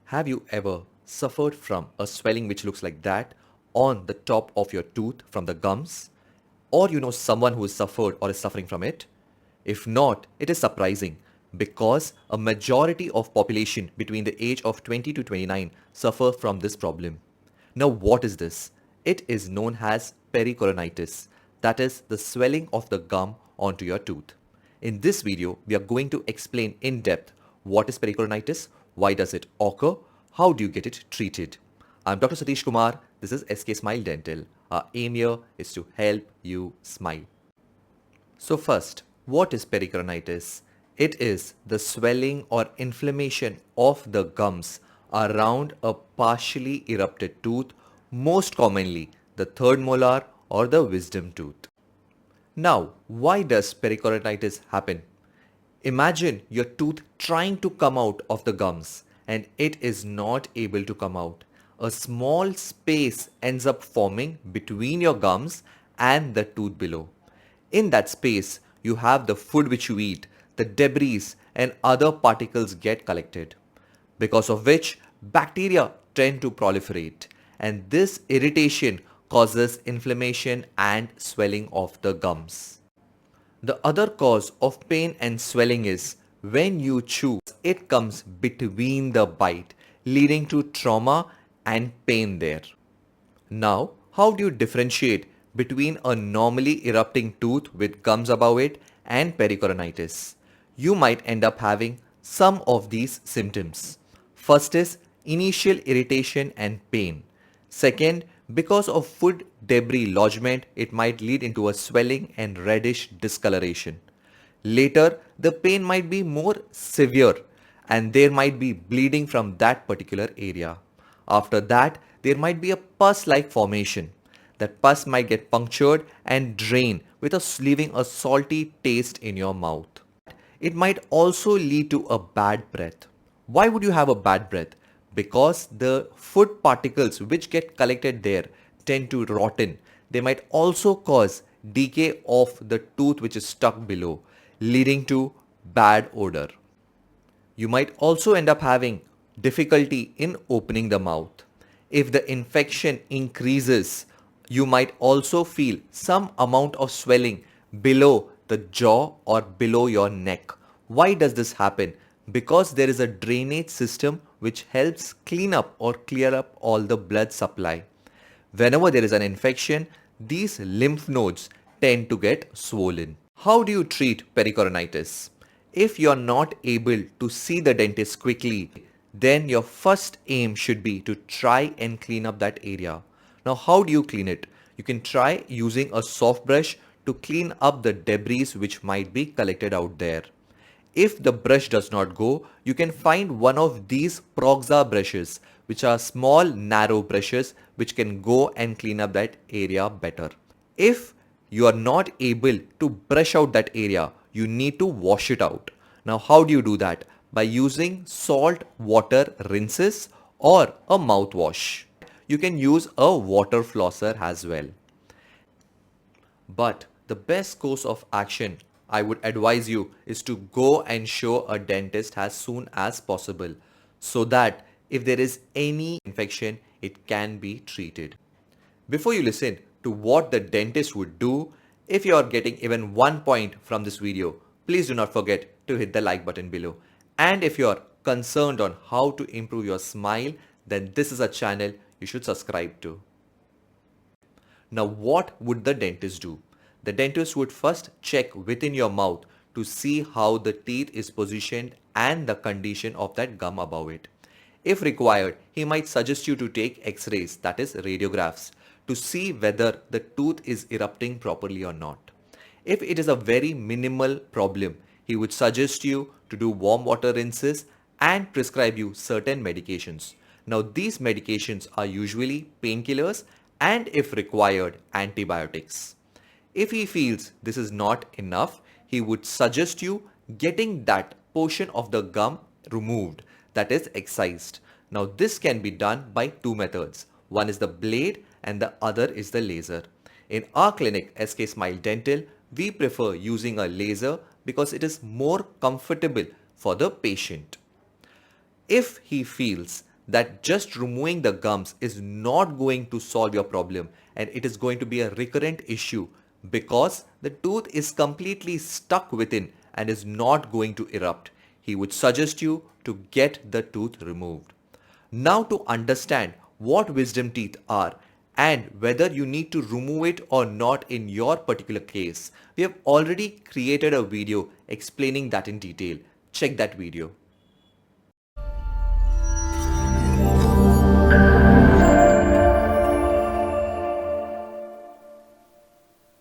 Have you ever suffered from a swelling which looks like that on the top of your tooth from the gums? Or you know someone who has suffered or is suffering from it? If not, it is surprising because a majority of population between the age of 20 to 29 suffer from this problem. Now what is this? It is known as pericoronitis, that is the swelling of the gum onto your tooth. In this video, we are going to explain in depth what is pericoronitis, why does it occur, how do you get it treated. I'm Dr. Satish Kumar, this is SK Smile Dental. Our aim here is to help you smile. So first, what is pericoronitis? It is the swelling or inflammation of the gums around a partially erupted tooth, most commonly the third molar or the wisdom tooth. Now, why does pericoronitis happen? Imagine your tooth trying to come out of the gums and it is not able to come out. A small space ends up forming between your gums and the tooth below. In that space, you have the food which you eat, the debris and other particles get collected, because of which bacteria tend to proliferate, and this irritation causes inflammation and swelling of the gums. The other cause of pain and swelling is when you chew, it comes between the bite, leading to trauma and pain there. Now, how do you differentiate between a normally erupting tooth with gums above it and pericoronitis? You might end up having some of these symptoms. First is initial irritation and pain. Second, because of food debris lodgement, it might lead into a swelling and reddish discoloration. Later, the pain might be more severe and there might be bleeding from that particular area. After that, there might be a pus-like formation. That pus might get punctured and drain with leaving a salty taste in your mouth. It might also lead to a bad breath. Why would you have a bad breath? Because the food particles which get collected there tend to rotten. They might also cause decay of the tooth which is stuck below, leading to bad odor. You might also end up having difficulty in opening the mouth. If the infection increases, you might also feel some amount of swelling below the jaw or below your neck. Why does this happen? Because there is a drainage system which helps clean up or clear up all the blood supply. Whenever there is an infection, these lymph nodes tend to get swollen. How do you treat pericoronitis? If you're not able to see the dentist quickly, then your first aim should be to try and clean up that area. Now, how do you clean it? You can try using a soft brush to clean up the debris which might be collected out there. If the brush does not go, you can find one of these Proxa brushes, which are small narrow brushes which can go and clean up that area better. If you are not able to brush out that area, you need to wash it out. Now, how do you do that? By using salt water rinses or a mouthwash. You can use a water flosser as well. But the best course of action I would advise you is to go and show a dentist as soon as possible so that if there is any infection, it can be treated. Before you listen to what the dentist would do, if you are getting even 1 point from this video, please do not forget to hit the like button below. And if you are concerned on how to improve your smile, then this is a channel you should subscribe to. Now, what would the dentist do? The dentist would first check within your mouth to see how the teeth is positioned and the condition of that gum above it. If required, he might suggest you to take x-rays, that is radiographs, to see whether the tooth is erupting properly or not. If it is a very minimal problem, he would suggest you to do warm water rinses and prescribe you certain medications. Now, these medications are usually painkillers and if required, antibiotics. If he feels this is not enough, he would suggest you getting that portion of the gum removed, that is excised. Now, this can be done by two methods. One is the blade and the other is the laser. In our clinic, SK Smile Dental, we prefer using a laser because it is more comfortable for the patient. If he feels that just removing the gums is not going to solve your problem, and it is going to be a recurrent issue because the tooth is completely stuck within and is not going to erupt. He would suggest you to get the tooth removed. Now, to understand what wisdom teeth are and whether you need to remove it or not in your particular case, we have already created a video explaining that in detail. Check that video.